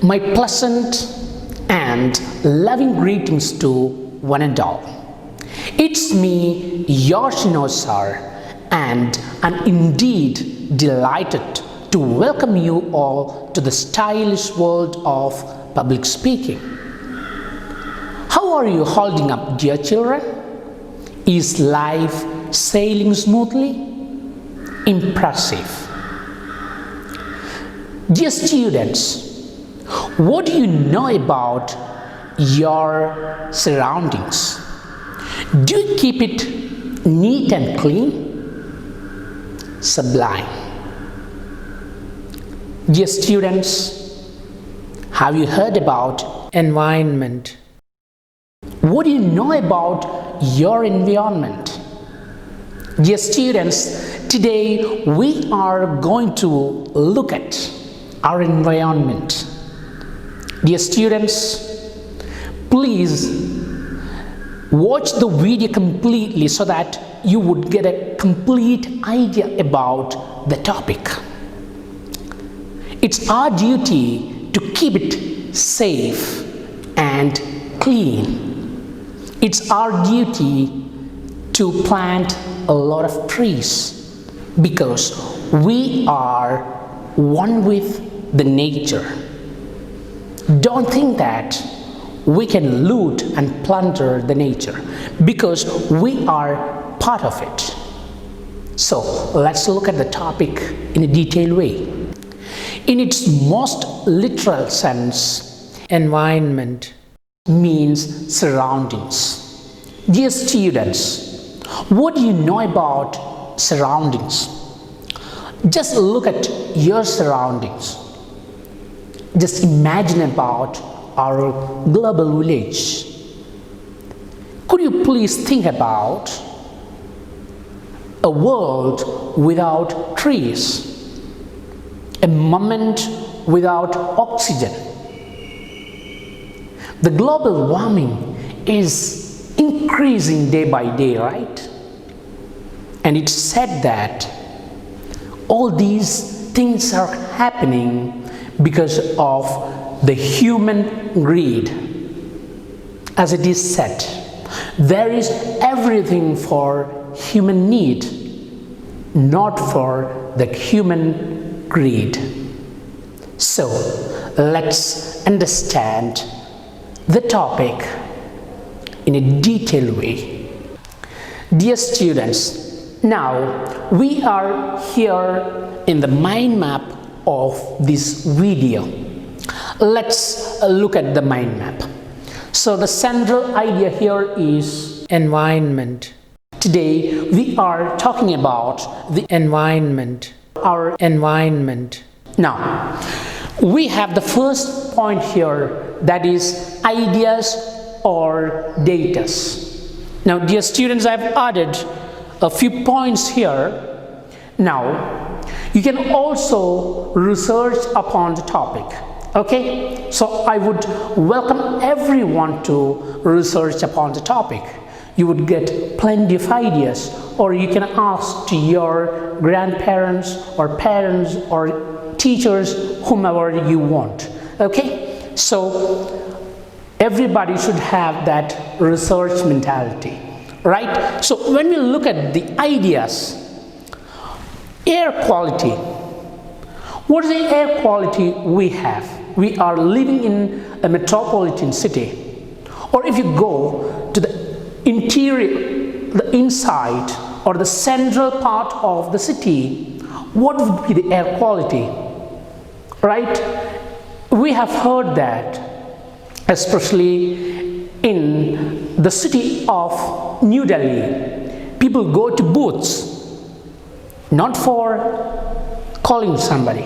My pleasant and loving greetings to one and all. It's me, your Shinosar, and I'm indeed delighted to welcome you all to the stylish world of public speaking. How are you holding up, dear children? Is life sailing smoothly? Impressive. Dear students, what do you know about your surroundings? Do you keep it neat and clean? Sublime. Dear students, have you heard about environment? What do you know about your environment? Dear students, today we are going to look at our environment. Dear students, please watch the video completely so that you would get a complete idea about the topic. It's our duty to keep it safe and clean. It's our duty to plant a lot of trees because we are one with the nature. Don't think that we can loot and plunder the nature because we are part of it. So let's look at the topic in a detailed way. In its most literal sense, environment means surroundings. Dear students, what do you know about surroundings? Just look at your surroundings. Just imagine about our global village. Could you please think about a world without trees, a moment without oxygen? The global warming is increasing day by day, right? And it's said that all these things are happening because of the human greed. As it is said, there is everything for human need, not for the human greed. So let's understand the topic in a detailed way. Dear students, now we are here in the mind map of this video. Let's look at the mind map. So the central idea here is environment. Today we are talking about the environment, our environment. Now we have the first point here, that is ideas or datas. Now dear students, I've added a few points here. Now you can also research upon the topic. Okay, so I would welcome everyone to research upon the topic. You would get plenty of ideas, or you can ask to your grandparents or parents or teachers, whomever you want. Okay, so everybody should have that research mentality, right? So when we look at the ideas, air quality. What is the air quality we have? We are living in a metropolitan city. Or if you go to the interior, the inside or the central part of the city, what would be the air quality? Right? We have heard that, especially in the city of New Delhi, people go to booths not for calling somebody.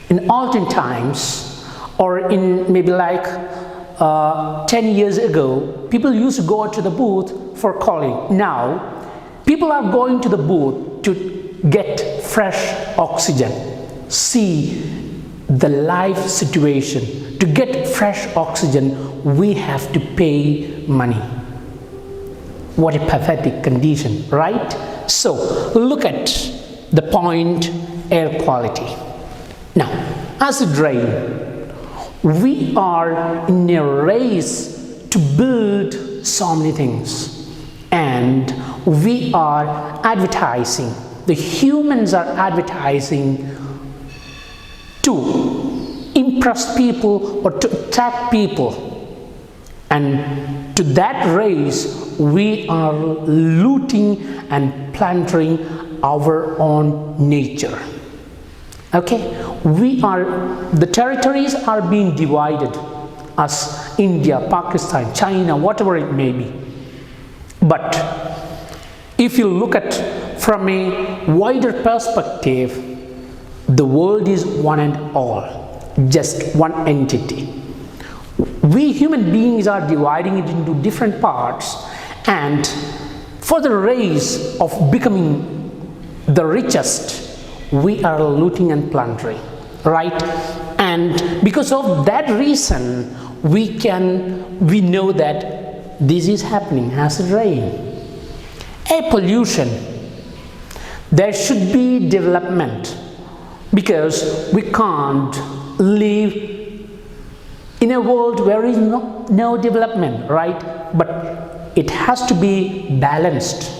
In olden times, or in maybe like 10 years ago, people used to go to the booth for calling. Now, people are going to the booth to get fresh oxygen. See the life situation. To get fresh oxygen, we have to pay money. What a pathetic condition, right? So look at the point, air quality. Now, acid rain. We are in a race to build so many things, and we are advertising. The humans are advertising to impress people or to attract people, and to that race we are looting and plundering our own nature. Okay, the territories are being divided as India, Pakistan, China, whatever it may be. But if you look at from a wider perspective, the world is one and all, just one entity. We human beings are dividing it into different parts, and for the race of becoming the richest, we are looting and plundering, right? And because of that reason, we know that this is happening as rain. Air pollution, there should be development, because we can't live in a world where there is no development, right? But it has to be balanced.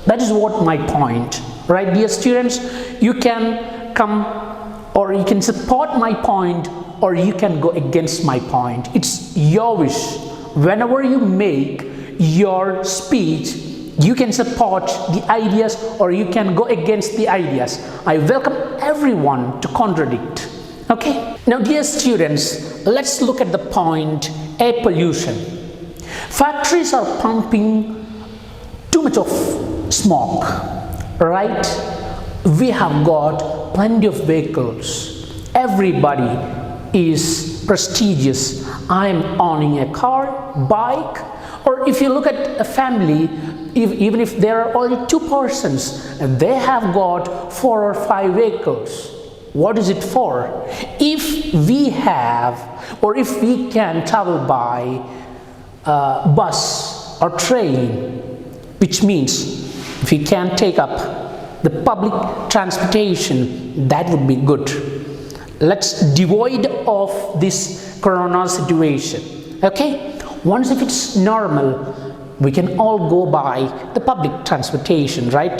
That is what my point, right? Dear students, you can come or you can support my point, or you can go against my point. It's your wish. Whenever you make your speech, you can support the ideas or you can go against the ideas. I welcome everyone to contradict. Okay? Now, dear students, let's look at the point air pollution. Factories are pumping too much of smoke, right? We have got plenty of vehicles. Everybody is prestigious. I am owning a car, bike, or if you look at a family, even if there are only 2 persons, they have got 4 or 5 vehicles. What is it for? If we have, or if we can travel by bus or train, which means if we can take up the public transportation, that would be good. Let's devoid of this corona situation. Okay, once if it's normal, we can all go by the public transportation, right?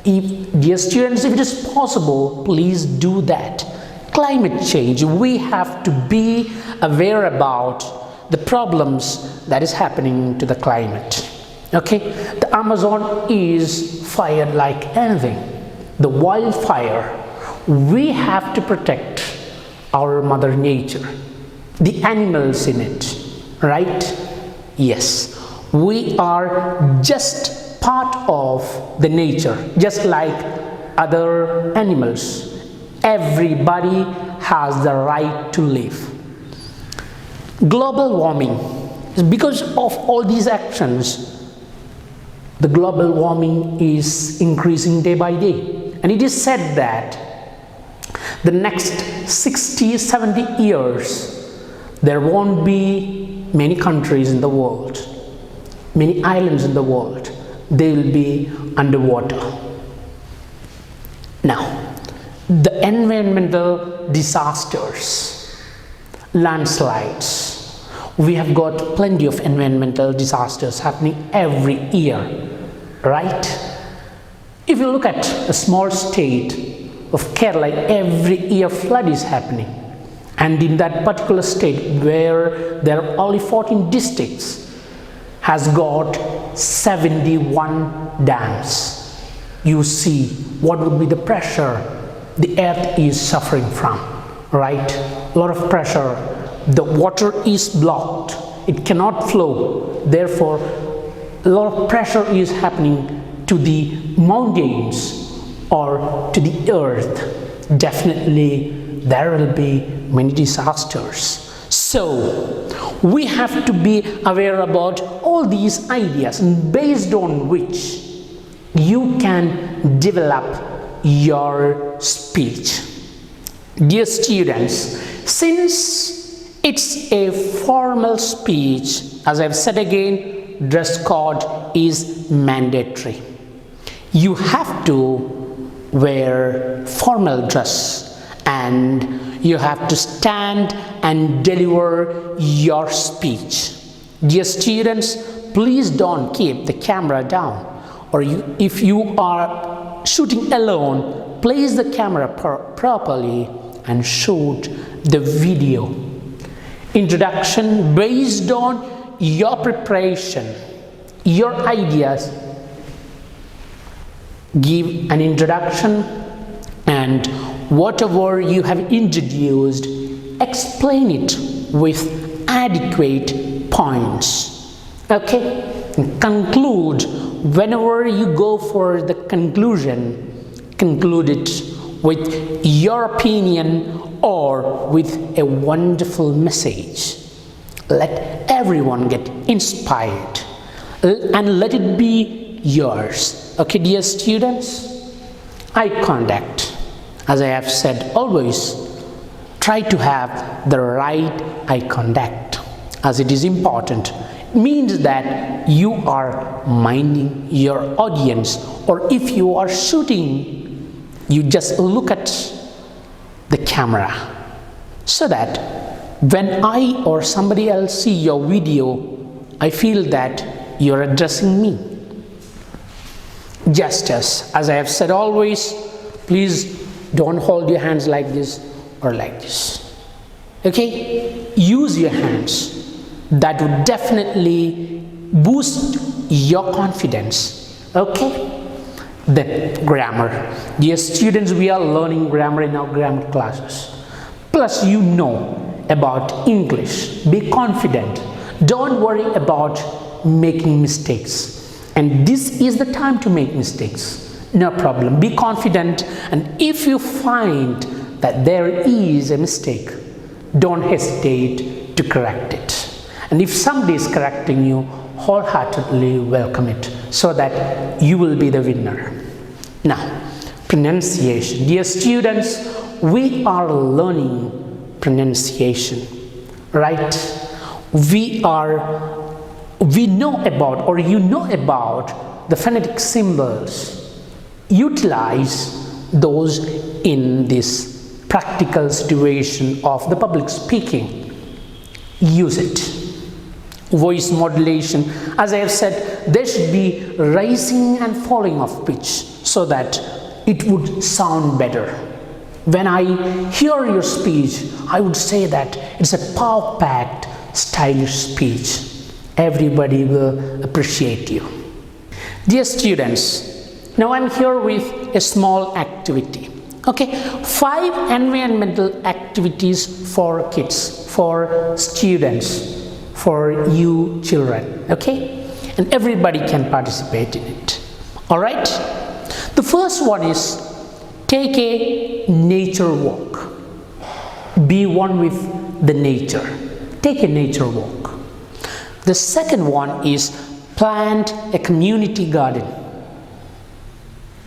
Dear students, if it is possible, please do that. Climate change, we have to be aware about the problems that is happening to the climate. Okay, the Amazon is fired like anything. The wildfire, we have to protect our mother nature, the animals in it, right? Yes, we are just part of the nature, just like other animals. Everybody has the right to live. Global warming, because of all these actions, the global warming is increasing day by day, and it is said that the next 60-70 years there won't be many countries in the world, many islands in the world. They will be underwater. Now, the environmental disasters, landslides, we have got plenty of environmental disasters happening every year, right? If you look at a small state of Kerala, every year flood is happening, and in that particular state where there are only 14 districts has got 71 dams. You see what would be the pressure the earth is suffering from, right? A lot of pressure. The water is blocked, it cannot flow, therefore a lot of pressure is happening to the mountains or to the earth. Definitely there will be many disasters. So we have to be aware about all these ideas, and based on which you can develop your speech. Dear students, since it's a formal speech, as I've said again, dress code is mandatory. You have to wear formal dress and you have to stand and deliver your speech. Dear students, please don't keep the camera down, or if you are shooting alone, place the camera properly and shoot the video. Introduction based on your preparation, your ideas. Give an introduction, and whatever you have introduced, explain it with adequate points. Okay? And conclude. Whenever you go for the conclusion, conclude it with your opinion or with a wonderful message. Let everyone get inspired and let it be yours. Okay, dear students? Eye contact. As I have said, always try to have the right eye contact, as it is important. It means that you are minding your audience, or if you are shooting, you just look at the camera, so that when I or somebody else see your video, I feel that you are addressing me. Gestures. As I have said always, please don't hold your hands like this or like this. Okay? Use your hands. That would definitely boost your confidence. Okay? The grammar. Dear students, we are learning grammar in our grammar classes. Plus, you know about English. Be confident. Don't worry about making mistakes. And this is the time to make mistakes. No problem. Be confident, and if you find that there is a mistake, don't hesitate to correct it. And if somebody is correcting you, wholeheartedly welcome it, so that you will be the winner. Now, pronunciation. Dear students, we are learning pronunciation, right? We know about, or you know about, the phonetic symbols. Utilize those in this practical situation of the public speaking. Use it. Voice modulation. As I have said, there should be rising and falling of pitch, so that it would sound better. When I hear your speech, I would say that it's a power-packed, stylish speech. Everybody will appreciate you. Dear students, now I'm here with a small activity. Okay, 5 environmental activities for kids, for students, for you children. Okay, and everybody can participate in it. All right. The first one is take a nature walk. Be one with the nature. Take a nature walk. The second one is plant a community garden.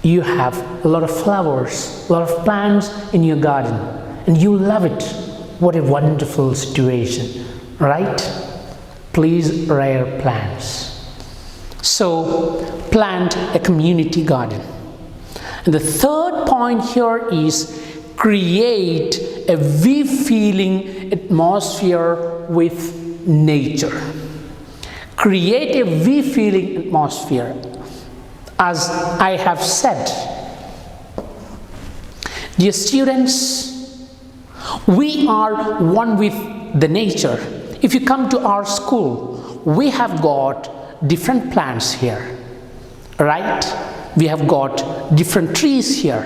You have a lot of flowers, a lot of plants in your garden, and you love it. What a wonderful situation, right? Please rear plants. So, plant a community garden. And the third point here is create a we-feeling atmosphere with nature. Create a we-feeling atmosphere. As I have said, dear students, we are one with the nature. If you come to our school, we have got different plants here, right? We have got different trees here.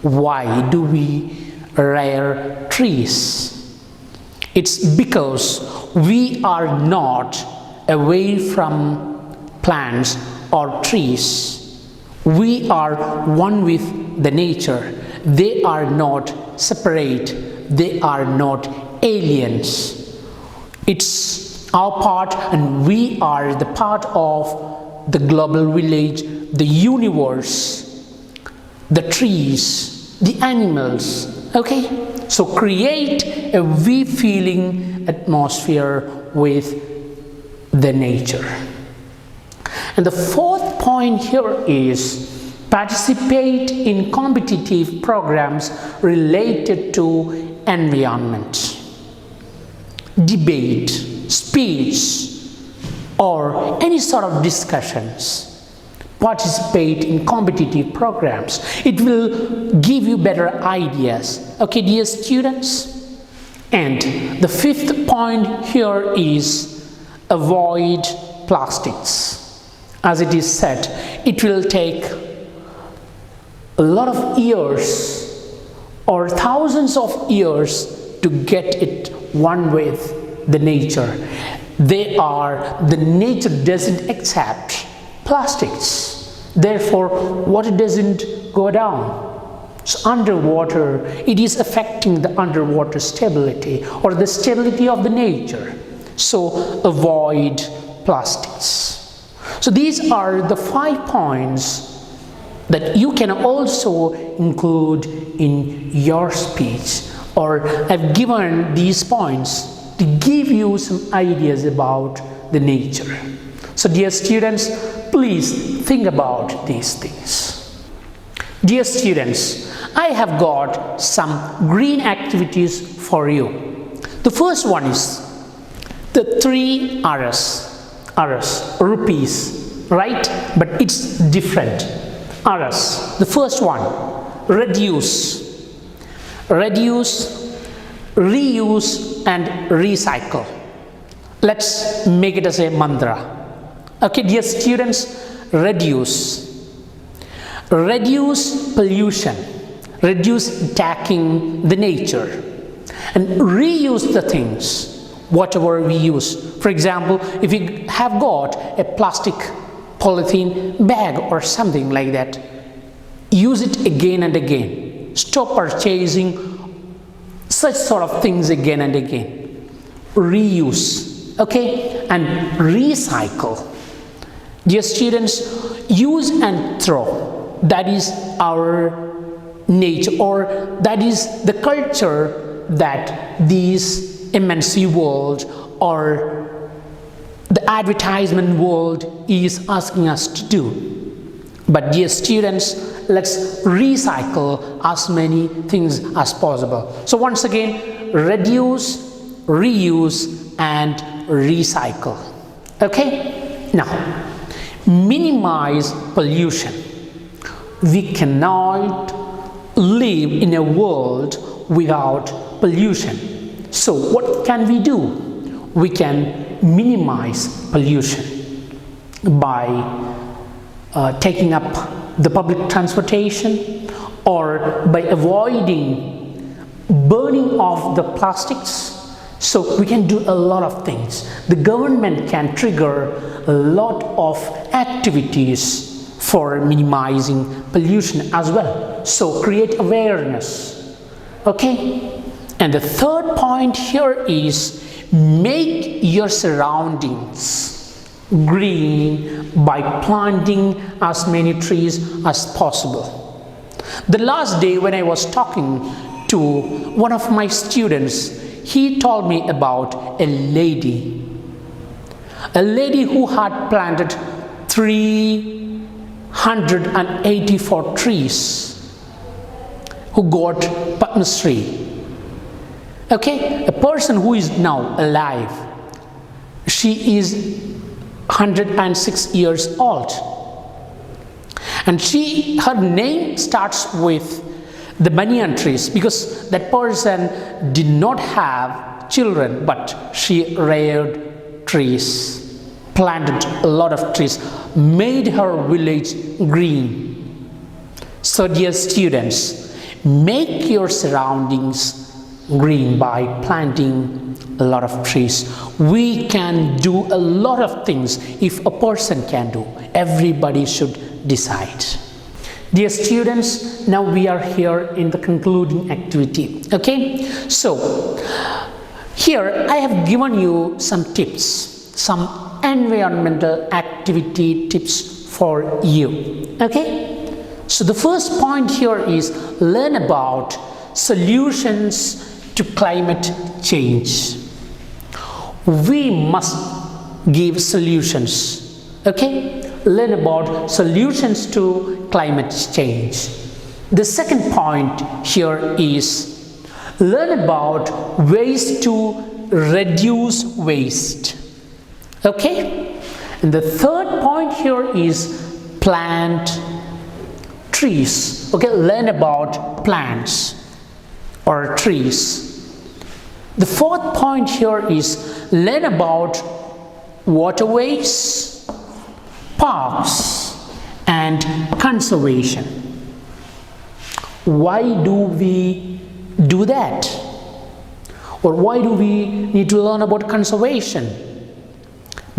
Why do we rear trees? It's because we are not away from plants or trees. We are one with the nature. They are not separate. They are not aliens. It's our part, and we are the part of the global village, the universe, the trees, the animals. Okay? So create a we-feeling atmosphere with the nature. And the fourth point here is participate in competitive programs related to environment. debate, speech, or any sort of discussions. Participate in competitive programs. It will give you better ideas. Okay, dear students? And the fifth point here is avoid plastics. As it is said, it will take a lot of years or thousands of years to get it one with the nature. The nature doesn't accept plastics. Therefore, water doesn't go down. So underwater, it is affecting the underwater stability or the stability of the nature. So avoid plastics. So these are the 5 points that you can also include in your speech, or I've given these points to give you some ideas about the nature. So dear students, please think about these things. Dear students, I have got some green activities for you. The first one is the 3 Rs, rupees, right? But it's different. Rs. The first one, reduce, reuse and recycle. Let's make it as a mantra. Okay, dear students, reduce pollution, reduce attacking the nature, and reuse the things, whatever we use. For example, if you have got a plastic polythene bag or something like that, use it again and again. Stop purchasing such sort of things again and again. Reuse, okay, and recycle. Dear students, use and throw, that is our nature, or that is the culture that these MNC world or the advertisement world is asking us to do. But dear students, let's recycle as many things as possible. So once again, reduce, reuse and recycle. Okay? Now, minimize pollution. We cannot live in a world without pollution. So what can we do? We can minimize pollution by taking up the public transportation, or by avoiding burning of the plastics. So we can do a lot of things. The government can trigger a lot of activities for minimizing pollution as well. So create awareness. Okay? And the third point here is make your surroundings green by planting as many trees as possible. The last day when I was talking to one of my students, he told me about a lady who had planted 384 trees, who got Padma Shri. Okay, a person who is now alive, she is 106 years old, and her name starts with the banyan trees, because that person did not have children, but she reared trees, planted a lot of trees, made her village green. So dear students, make your surroundings green by planting a lot of trees. We can do a lot of things if a person can do. Everybody should decide. Dear students, now we are here in the concluding activity. Okay, so here I have given you some tips, some environmental activity tips for you. Okay, so the first point here is learn about solutions to climate change. We must give solutions. Okay, learn about solutions to climate change. The second point here is learn about ways to reduce waste. Okay? And the third point here is plant trees. Okay, learn about plants or trees. The fourth point here is learn about waterways, parks, and conservation. Why do we do that? Or why do we need to learn about conservation?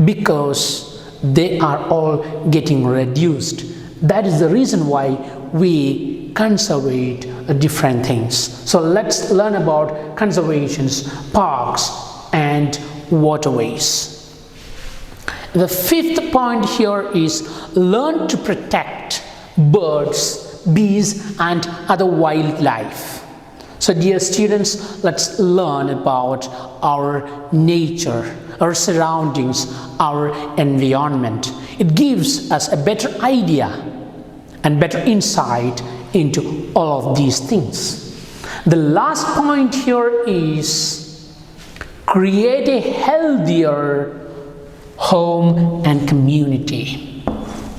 Because they are all getting reduced. That is the reason why we conserve different things. So let's learn about conservations, parks, and waterways. The fifth point here is learn to protect birds, bees, and other wildlife. So dear students, let's learn about our nature, our surroundings, our environment. It gives us a better idea and better insight into all of these things. The last point here is create a healthier home and community.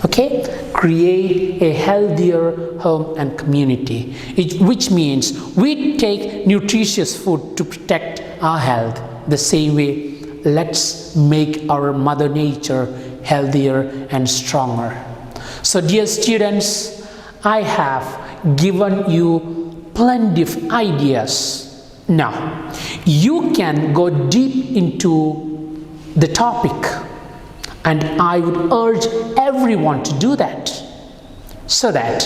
Okay, create a healthier home and community, which means we take nutritious food to protect our health. The same way, let's make our mother nature healthier and stronger. So dear students, I have given you plenty of ideas. Now you can go deep into the topic, and I would urge everyone to do that, so that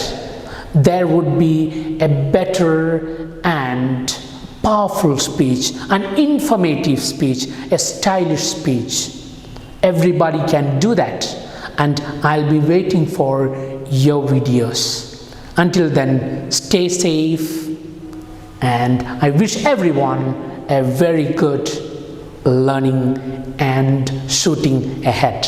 there would be a better and powerful speech, an informative speech, a stylish speech. Everybody can do that, and I'll be waiting for your videos. Until then, stay safe, and I wish everyone a very good learning and shooting ahead.